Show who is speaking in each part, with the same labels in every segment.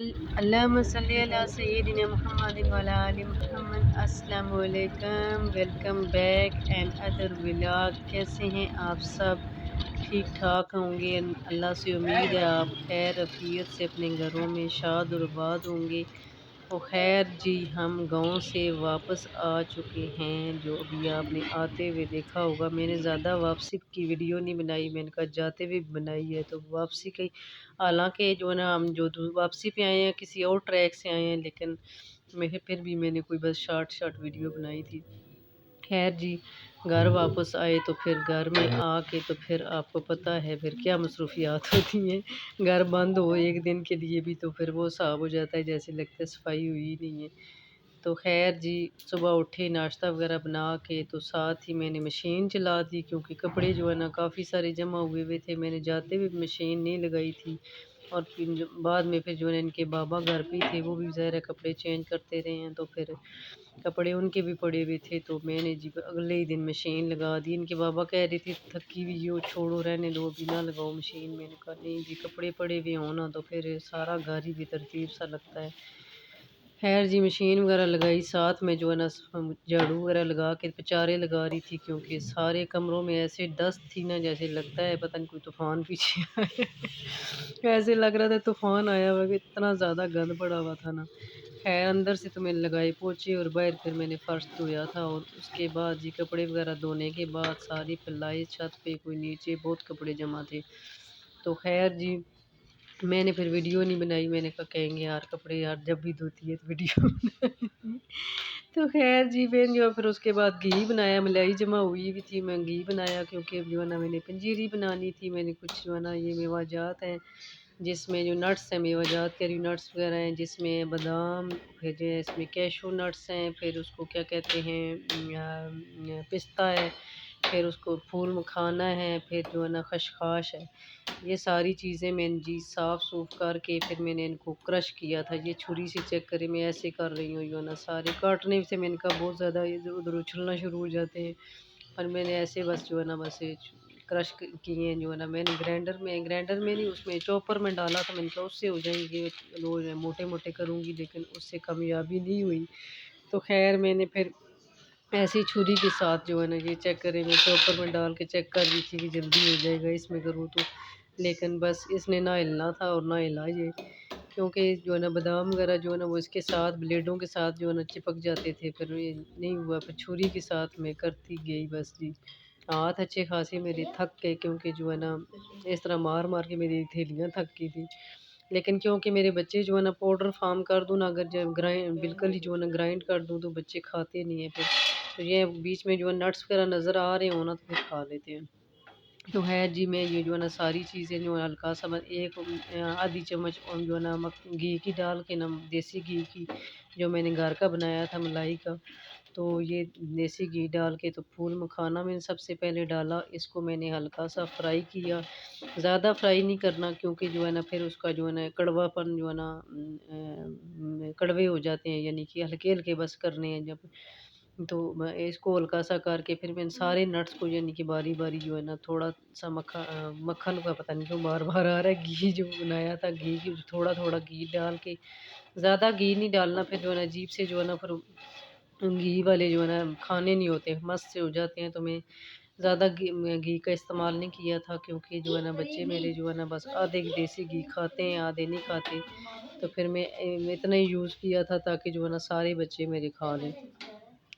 Speaker 1: अल्लाहुम्मा सल्ली अला सय्यिदिना मुहम्मदिन व अला आलि मुहम्मद। अस्सलामु अलैकुम, welcome back and other vlog. कैसे हैं आप सब? ठीक ठाक होंगे। अल्लाह से उम्मीद है आप खैर अफियत से अपने घरों में शाद और आबाद होंगे। तो खैर जी, हम गांव से वापस आ चुके हैं। जो अभी आपने आते हुए देखा होगा, मैंने ज़्यादा वापसी की वीडियो नहीं बनाई, मैंने कहा जाते हुए बनाई है। तो वापसी की, हालांकि जो है ना, हम जो वापसी पे आए हैं किसी और ट्रैक से आए हैं, लेकिन मैं फिर भी मैंने कोई बस शॉर्ट वीडियो बनाई थी। खैर जी, घर वापस आए तो फिर घर में आके तो फिर आपको पता है फिर क्या मसरूफियात होती हैं। घर बंद हो एक दिन के लिए भी तो फिर वो हिसाब हो जाता है जैसे लगता है सफाई हुई ही नहीं है। तो खैर जी, सुबह उठे नाश्ता वगैरह बना के तो साथ ही मैंने मशीन चला दी, क्योंकि कपड़े जो है ना काफ़ी सारे जमा हुए हुए थे। मैंने जाते हुए मशीन नहीं लगाई थी। और फिर बाद में फिर जो है इनके बाबा घर पे थे, वो भी ज़ाहिर है कपड़े चेंज करते रहे हैं, तो फिर कपड़े उनके भी पड़े हुए थे। तो मैंने जी अगले ही दिन मशीन लगा दी। इनके बाबा कह रहे थे थकी हुई हो, छोड़ो रहने दो, अभी ना लगाओ मशीन। मैंने कहा नहीं जी, कपड़े पड़े हुए हों ना तो फिर सारा घर ही बेतरतीब सा लगता है। खैर जी, मशीन वगैरह लगाई, साथ में जो है ना झाड़ू वगैरह लगा के पचारे लगा रही थी, क्योंकि सारे कमरों में ऐसे डस्ट थी ना, जैसे लगता है पता नहीं कोई तूफान पीछे आया। ऐसे लग रहा था तूफान आया हुआ, इतना ज़्यादा गंद पड़ा हुआ था ना। खैर अंदर से तो मैंने लगाए पोछे और बाहर फिर मैंने फ़र्श धोया था। और उसके बाद जी कपड़े वगैरह धोने के बाद सारी फैलाई छत पे, कोई नीचे बहुत कपड़े जमा थे। तो खैर जी, मैंने फिर वीडियो नहीं बनाई। मैंने कहा कहेंगे यार कपड़े यार जब भी धोती है तो वीडियो बनाती है। तो खैर जी, मैंने जो फिर उसके बाद घी बनाया, मलाई जमा हुई भी थी, मैं घी बनाया, क्योंकि जो है ना मैंने पंजीरी बनानी थी। मैंने कुछ जो है ना ये मेवाजात हैं, जिसमें जो नट्स हैं, मेवाजात करी नट्स वगैरह हैं, जिसमें बादाम, फिर जो है इसमें कैशू नट्स हैं, फिर उसको क्या कहते हैं पिस्ता है, फिर उसको फूल मखाना है, फिर जो है ना खशखाश है। ये सारी चीज़ें मैंने जी साफ़ सूफ करके फिर मैंने इनको क्रश किया था। ये छुरी से चेक करें, मैं ऐसे कर रही हूँ, जो है ना सारे काटने से मैंने कहा बहुत ज़्यादा इधर उधर उछलना शुरू हो जाते हैं। पर मैंने ऐसे बस जो है ना बस ये क्रश किए हैं। जो है ना मैंने ग्राइंडर में नहीं, उसमें चॉपर में डाला था। मैंने कहा उससे हो जाएंगे, रोज मोटे मोटे करूँगी, लेकिन उससे कामयाबी नहीं हुई। तो खैर मैंने फिर ऐसी छुरी के साथ जो है ना ये चेक करें, मैं चॉपर में डाल के चेक कर रही थी कि जल्दी हो जाएगा इसमें करूँ तो, लेकिन बस इसने ना हिलना था और ना हिला ये। क्योंकि जो है ना बादाम वगैरह जो है ना वो इसके साथ ब्लेडों के साथ जो है ना चिपक जाते थे, फिर ये नहीं हुआ। फिर छुरी के साथ मैं करती गई बस जी। हाथ अच्छे खासे मेरे थक गए, क्योंकि जो है ना इस तरह मार मार के मेरी हथेलियाँ थक गई थी। लेकिन क्योंकि मेरे बच्चे जो है ना पाउडर फार्म कर दूँ ना, अगर जब ग्राइंड बिल्कुल ही जो है ना ग्राइंड कर दूँ तो बच्चे खाते नहीं हैं फिर। तो ये बीच में जो है नट्स वगैरह नज़र आ रहे हो ना तो फिर खा लेते हैं। तो है जी, मैं ये जो है ना सारी चीज़ें जो है हल्का सा मैं एक आधी चम्मच और जो है ना घी की डाल के ना, देसी घी की, जो मैंने घर का बनाया था मलाई का। तो ये देसी घी डाल के तो फूल मखाना मैंने सबसे पहले डाला, इसको मैंने हल्का सा फ्राई किया। ज़्यादा फ्राई नहीं करना, क्योंकि जो है ना फिर उसका जो है ना कड़वापन जो है ना कड़वे हो जाते हैं, यानी कि हल्के हल्के बस करने हैं जब। तो मैं इसको हल्का सा करके फिर मैंने सारे नट्स को यानी कि बारी बारी जो है ना थोड़ा सा मक्खन का पता नहीं क्यों बार बार आ रहा है, घी जो बनाया था घी की थोड़ा थोड़ा घी डाल के, ज़्यादा घी नहीं डालना, फिर जो है ना अजीब से जो है ना फिर घी वाले जो है ना खाने नहीं होते, मस्त से हो जाते हैं। तो मैं ज़्यादा घी का इस्तेमाल नहीं किया था, क्योंकि जो है ना बच्चे मेरे जो है ना बस आधे देसी घी खाते हैं, आधे नहीं खाते। तो फिर मैं इतना ही यूज़ किया था ताकि जो है ना सारे बच्चे मेरे खा लें।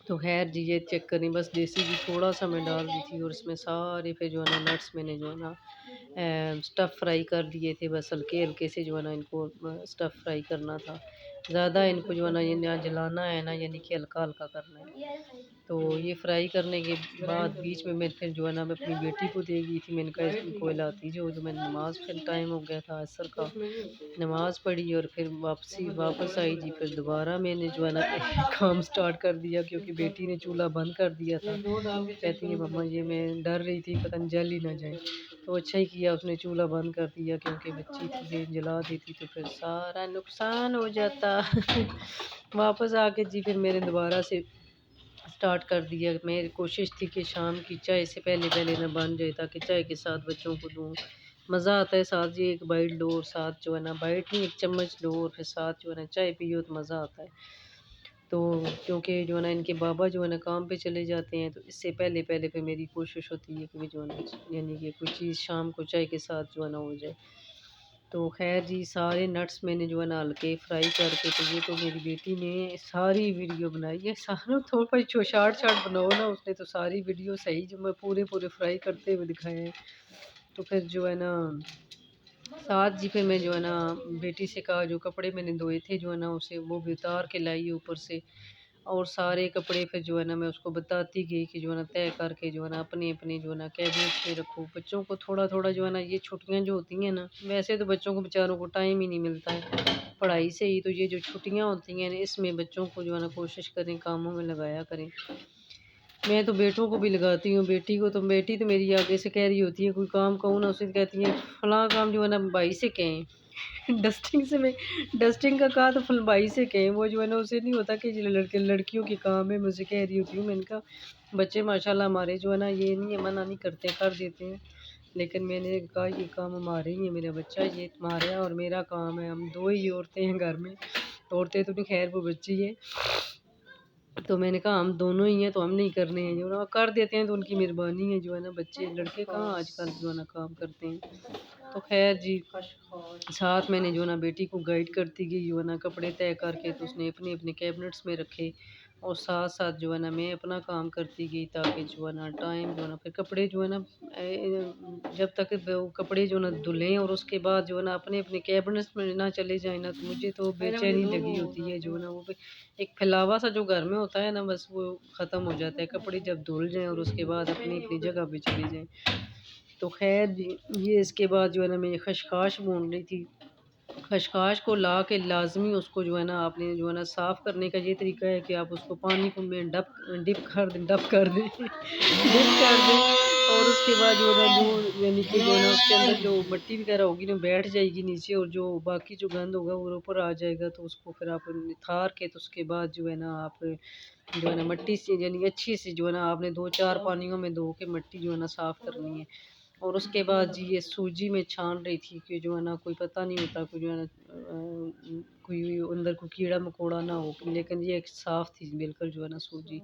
Speaker 1: तो खैर जी, ये चेक करें, बस देसी घी थोड़ा सा मैं डाल दी थी, और इसमें सारे फिर जो है ना नट्स मैंने जो है ना स्टफ़ फ्राई कर दिए थे। बस हल्के हल्के से जो है ना इनको स्टफ़ फ्राई करना था। ज़्यादा इनको जो है ना ये ना जलाना है ना, यानी कि हल्का हल्का करना है। तो ये फ्राई करने के बाद बीच में मैं फिर जो है ना मैं अपनी बेटी को दे गई थी। मैंने कहा इसको हिलाती जो, तो मैंने नमाज़ फिर टाइम हो गया था असर का, नमाज़ पढ़ी और फिर वापस आई जी। फिर दोबारा मैंने जो है ना काम स्टार्ट कर दिया, क्योंकि बेटी ने चूल्हा बंद कर दिया था। कहती है मम्मा ये मैं डर रही थी पता नहीं जल ही ना जाए। तो अच्छा ही किया उसने चूल्हा बंद कर दिया, क्योंकि बच्ची थी ये जला देती तो फिर सारा नुकसान हो जाता। वापस आके जी फिर मैंने दोबारा से स्टार्ट कर दिया। मेरी कोशिश थी कि शाम की चाय से पहले पहले ना बन जाए, ताकि चाय के साथ बच्चों को दूँ। मज़ा आता है। साथ जी एक बाइट लो और साथ जो है ना बाइट नहीं, एक चम्मच लो और फिर साथ जो है ना चाय पियो तो मज़ा आता है। तो क्योंकि जो है ना इनके बाबा जो है ना काम पे चले जाते हैं, तो इससे पहले पहले फिर मेरी कोशिश होती है कि जो है ना यानी कि कोई चीज़ शाम को चाय के साथ जो है ना हो जाए। तो खैर जी सारे नट्स मैंने जो है ना हल्के फ्राई करके, तो ये तो मेरी बेटी ने सारी वीडियो बनाई है। सारों तो भाई जो शार्ट शार्ट बनाओ ना, उसने तो सारी वीडियो सही जो मैं पूरे पूरे फ्राई करते हुए दिखाए हैं। तो फिर जो है ना साथ जी फिर मैं जो है ना बेटी से कहा, जो कपड़े मैंने धोए थे जो है ना उसे वो भी उतार के लाई ऊपर से, और सारे कपड़े फिर जो है ना मैं उसको बताती गई कि जो है ना तय करके जो है ना अपने अपने जो है ना कैबिनेट में रखो। बच्चों को थोड़ा थोड़ा जो है ना ये छुट्टियां जो होती हैं ना, वैसे तो बच्चों को बेचारों को टाइम ही नहीं मिलता है पढ़ाई से ही, तो ये जो छुट्टियां होती हैं ना इसमें बच्चों को जो है ना कोशिश करें कामों में लगाया करें। मैं तो बेटों को भी लगाती हूँ, बेटी को तो बेटी तो मेरी आगे से कह रही होती है, कोई काम कहूँ ना उसे तो कहती है फलां काम जो है ना भाई से कहें। डस्टिंग से मैं डस्टिंग का कहा तो फल भाई से कहें, वो जो है ना उसे नहीं होता कि ये लड़के लड़कियों के काम है, मुझे कह रही होती हूँ। मैंने कहा बच्चे माशाल्लाह हमारे जो है ना ये नहीं है, मना नहीं करते, कर देते हैं, लेकिन मैंने कहा ये काम हमारे ही है, मेरा बच्चा ये तुम्हारा और मेरा काम है, हम दो ही औरतें हैं घर में। औरतें तो नहीं, खैर वो बच्ची है। तो मैंने कहा हम दोनों ही हैं तो हम नहीं करने हैं, जो ना कर देते हैं तो उनकी मेहरबानी है, जो है ना बच्चे लड़के कहाँ आजकल जो है ना काम करते हैं। तो खैर जी साथ मैंने जो है ना बेटी को गाइड करती गई, जो है ना कपड़े तय करके तो उसने अपने अपने कैबिनेट्स में रखे, और साथ साथ जो है ना मैं अपना काम करती गई, ताकि जो है ना टाइम जो है ना फिर कपड़े जो है ना जब तक वो कपड़े जो है ना धुलें और उसके बाद जो है ना अपने अपने कैबिनेट्स में ना चले जाए ना, तो मुझे तो बेचैनी लगी होती है। जो है ना वो एक फैलावा सा जो घर में होता है ना, बस वो ख़त्म हो जाता है कपड़े जब धुल जाएँ और उसके बाद अपनी अपनी जगह पे चले जाएँ। तो खैर जी ये इसके बाद जो है ना मैं ये खशखाश भून रही थी। खशखाश को ला के लाज़मी उसको जो है ना आपने जो है ना साफ़ करने का ये तरीका है कि आप उसको पानी को में डप कर दें डिप कर दें, और उसके बाद जो है ना जो यानी कि जो है ना उसके अंदर जो मिट्टी वगैरह होगी ना बैठ जाएगी नीचे, और जो बाकी जो गंद होगा वो ऊपर आ जाएगा। तो उसको फिर आप निथार के, तो उसके बाद जो है ना आप जो है ना मिट्टी से यानी अच्छी सी जो है ना आपने 2-4 पानियों में धो के मिट्टी जो है ना साफ़ करनी है। और उसके बाद जी ये सूजी में छान रही थी कि जो है ना कोई पता नहीं होता, कोई जो है ना कोई अंदर कोई कीड़ा मकोड़ा ना हो, लेकिन ये एक साफ़ थी बिल्कुल जो है ना सूजी।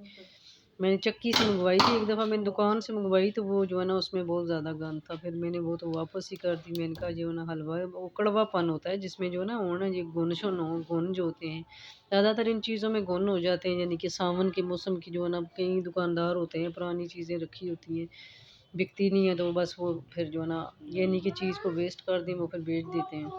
Speaker 1: मैंने चक्की से मंगवाई थी, एक दफ़ा मैंने दुकान से मंगवाई तो वो जो है ना उसमें बहुत ज़्यादा गंद था, फिर मैंने वो तो वापस ही कर दी। मैंने कहा जो है ना हलवा है वो कड़वापन होता है जिसमें जो है ना होना ये गुण जो होते हैं, ज़्यादातर इन चीज़ों में गुण हो जाते हैं, यानी कि सावन के मौसम की जो है ना कई दुकानदार होते हैं पुरानी चीज़ें रखी होती हैं, बिकती नहीं है, तो बस वो फिर जो है ना ये नहीं कि चीज़ को वेस्ट कर दें, वो फिर बेच देते हैं।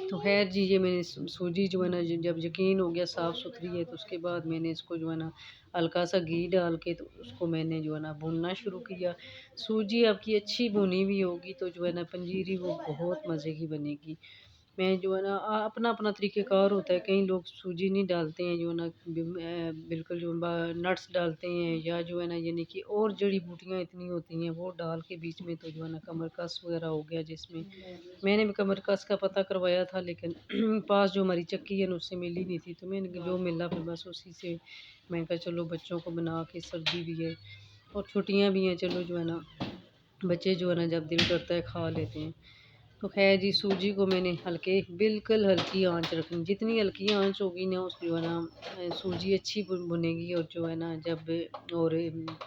Speaker 1: तो खैर जी ये मैंने सूजी जो है ना जब यकीन हो गया साफ़ सुथरी है, तो उसके बाद मैंने इसको जो है ना हल्का सा घी डाल के तो उसको मैंने जो है ना भूनना शुरू किया। सूजी आपकी अच्छी भुनी हुई होगी तो जो है ना पंजीरी वो बहुत मज़े की बनेगी। मैं जो है ना अपना अपना तरीक़ेकार होता है, कई लोग सूजी नहीं डालते हैं, जो है ना बिल्कुल जो नट्स डालते हैं, या जो है ना यानी कि और जड़ी बूटियाँ इतनी होती हैं वो डाल के बीच में, तो जो है ना कमरकस वगैरह हो गया जिसमें मैंने भी कमरकस का पता करवाया था, लेकिन पास जो हमारी चक्की है ना उससे मिली नहीं थी, तो मैंने जो मिला फिर बस उसी से मैंने कहा चलो बच्चों को बना के, सर्दी भी है और छुट्टियाँ भी हैं, चलो जो है ना बच्चे जो है ना जब दिल करता है खा लेते हैं। तो खैर जी सूजी को मैंने बिल्कुल हल्की आंच रखनी, जितनी हल्की आंच होगी ना उस जो है ना सूजी अच्छी भुनेगी, और जो है ना जब और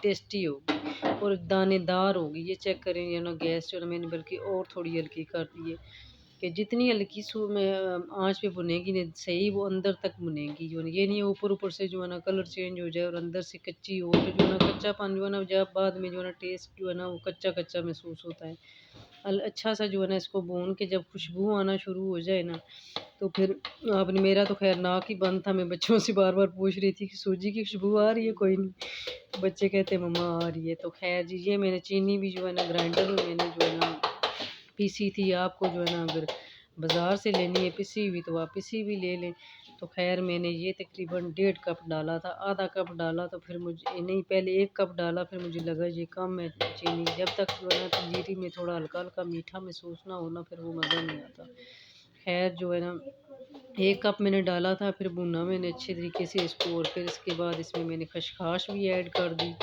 Speaker 1: टेस्टी होगी और दानेदार होगी। ये चेक करें जो ना गैस जो है ना मैंने बल्कि और थोड़ी हल्की कर दी है, कि जितनी हल्की आंच पे भुनेगी ना सही, वो अंदर तक भुनेगी, जो है ये नहीं ऊपर ऊपर से जो है ना कलर चेंज हो जाए और अंदर से कच्ची हो, तो जो है ना कच्चापन जो है ना जब बाद में जो है ना टेस्ट जो है ना वो कच्चा कच्चा महसूस होता है। अच्छा सा जो है ना इसको भून के जब खुशबू आना शुरू हो जाए ना, तो फिर आपने मेरा तो खैर नाक ही बंद था, मैं बच्चों से बार बार पूछ रही थी कि सूजी की खुशबू आ रही है कोई नहीं, बच्चे कहते मम्मा आ रही है। तो खैर जी ये मैंने चीनी भी जो है ना ग्राइंडर में मैंने जो है ना पीसी थी, आपको जो है ना अगर बाज़ार से लेनी है पिसी हुई तो आप पिसी भी ले लें। तो खैर मैंने ये तकरीबन 1.5 कप डाला था, आधा कप डाला तो फिर मुझे नहीं, पहले 1 कप डाला, फिर मुझे लगा ये कम है चीनी, जब तक जो है ना पंजीरी में थोड़ा हल्का हल्का मीठा महसूस ना हो ना फिर वो मज़ा नहीं आता। खैर जो है ना 1 कप मैंने डाला था, फिर भुना मैंने अच्छे तरीके से इसको, और फिर इसके बाद इसमें मैंने खशखाश भी ऐड कर दी।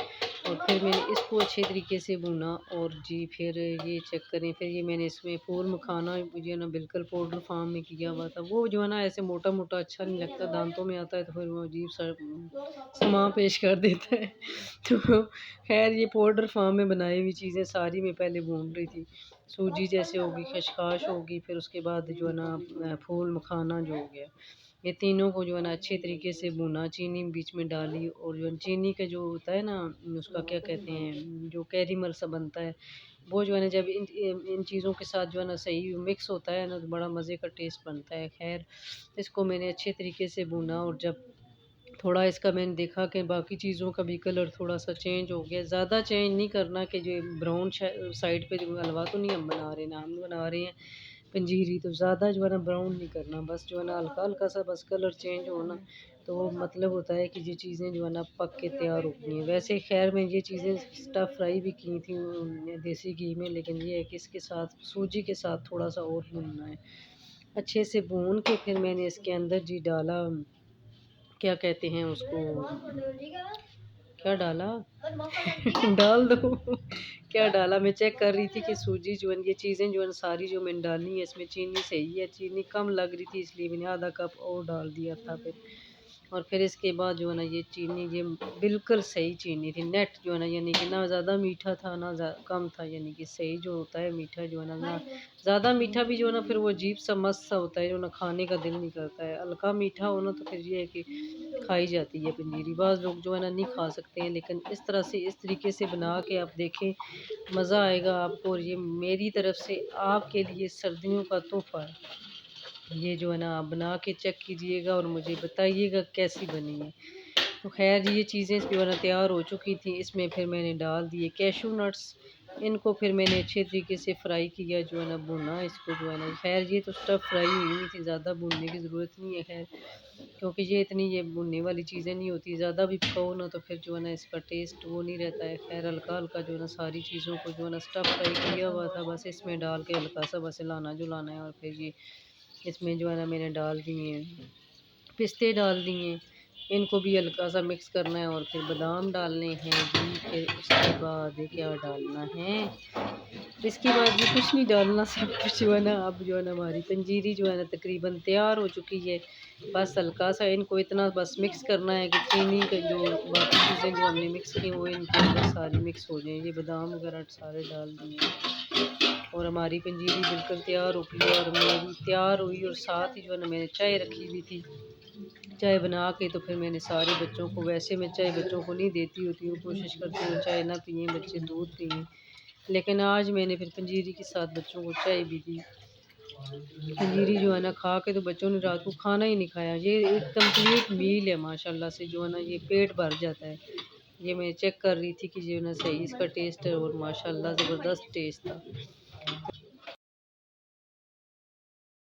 Speaker 1: और फिर मैंने इसको अच्छे तरीके से भूना और जी फिर ये चेक करें, फिर ये मैंने इसमें फूल मखाना जो है ना बिल्कुल पाउडर फार्म में किया हुआ था। वो जो है ना ऐसे मोटा मोटा अच्छा नहीं लगता, दांतों में आता है तो फिर वो अजीब सा समा पेश कर देता है। तो खैर ये पाउडर फार्म में बनाई हुई चीज़ें सारी मैं पहले भून रही थी। सूजी जैसे होगी, खशखाश होगी, फिर उसके बाद जो है ना फूल मखाना जो हो गया, ये तीनों को जो है ना अच्छे तरीके से भुना, चीनी बीच में डाली और जो चीनी का जो होता है ना उसका क्या कहते हैं, जो कैरीमल सा बनता है, वो जो है ना जब इन इन चीज़ों के साथ जो है ना सही मिक्स होता है ना तो बड़ा मज़े का टेस्ट बनता है। खैर इसको मैंने अच्छे तरीके से भुना और जब थोड़ा इसका मैंने देखा कि बाकी चीज़ों का भी कलर थोड़ा सा चेंज हो गया, ज़्यादा चेंज नहीं करना कि जो ब्राउन साइड पे जो हलवा तो नहीं हम बना रहे ना, हम बना रहे हैं पंजीरी, तो ज़्यादा जो है ना ब्राउन नहीं करना, बस जो है ना हल्का हल्का सा बस कलर चेंज होना, तो मतलब होता है कि ये चीज़ें जो है ना पक के तैयार होती हैं। वैसे खैर मैं ये चीज़ें स्टफ़ फ्राई भी की थी देसी घी में, लेकिन ये है कि इसके साथ सूजी के साथ थोड़ा सा और भूनना है। अच्छे से भून के फिर मैंने इसके अंदर जी डाला, क्या कहते हैं उसको, क्या डाला डाल दो क्या डाला, मैं चेक कर रही थी कि सूजी जो है ये चीज़ें जो है सारी जो मैंने डाली है इसमें चीनी सही है, चीनी कम लग रही थी इसलिए मैंने आधा कप और डाल दिया था फिर। और फिर इसके बाद जो है ना ये चीनी ये बिल्कुल सही चीनी थी, नेट जो है ना, यानी कि ना ज़्यादा मीठा था ना कम था, यानी कि सही जो होता है मीठा जो है ना ज़्यादा मीठा भी जो है ना फिर वो अजीब सा मस्त सा होता है जो ना खाने का दिल नहीं करता है, हल्का मीठा हो ना तो फिर ये है कि खाई जाती है पंजीरी। बाज़ लोग जो है ना नहीं खा सकते हैं, लेकिन इस तरह से इस तरीके से बना के आप देखें, मज़ा आएगा आपको। और ये मेरी तरफ से आपके लिए सर्दियों का तोहफ़ा है। ये जो है ना आप बना के चेक कीजिएगा और मुझे बताइएगा कैसी बनी है। तो खैर ये चीज़ें जो है ना तैयार हो चुकी थी, इसमें फिर मैंने डाल दिए कैशू नट्स, इनको फिर मैंने अच्छे तरीके से फ्राई किया जो है ना, भुना इसको जो है ना। खैर ये तो स्टफ़ फ्राई हुई हुई थी, ज़्यादा भुनने की ज़रूरत नहीं है खैर, क्योंकि ये इतनी ये भुनने वाली चीज़ें नहीं होती, ज़्यादा भी पकाओ ना तो फिर जो है ना इसका टेस्ट वो नहीं रहता है। खैर हल्का हल्का जो है ना सारी चीज़ों को जो है ना स्टफ़ फ्राई किया हुआ था, बस इसमें डाल के हल्का सा बस हिलाना जुलाना है। और फिर ये इसमें जो है ना मैंने डाल दिए पिस्ते डाल दिए, इनको भी हल्का सा मिक्स करना है और फिर बादाम डालने हैं जी। फिर उसके बाद क्या डालना है, इसके बाद भी कुछ नहीं डालना, सब कुछ जो है ना अब जो है ना हमारी पंजीरी जो है ना तकरीबन तैयार हो चुकी है। बस हल्का सा इनको इतना बस मिक्स करना है कि चीनी का जो बाकी चीज़ें जो हमने मिक्स की वो इनके अंदर सारी मिक्स हो जाएँ। ये बादाम वगैरह सारे डाल दिए और हमारी पंजीरी बिल्कुल तैयार हो गई है और मेरी तैयार हुई। और साथ ही जो है ना मैंने चाय रखी हुई थी, चाय बना के तो फिर मैंने सारे बच्चों को, वैसे मैं चाय बच्चों को नहीं देती होती हूँ, कोशिश करती हूँ चाय ना पिएँ बच्चे, दूध पिएँ, लेकिन आज मैंने फिर पंजीरी के साथ बच्चों को चाय भी दी। पंजीरी जो है ना खा के तो बच्चों ने रात को खाना ही नहीं खाया। ये एक कंप्लीट मील है माशाल्लाह से, जो है ना ये पेट भर जाता है। ये मैं चेक कर रही थी कि जो है ना सही इसका टेस्ट है और माशाल्लाह ज़बरदस्त टेस्ट था।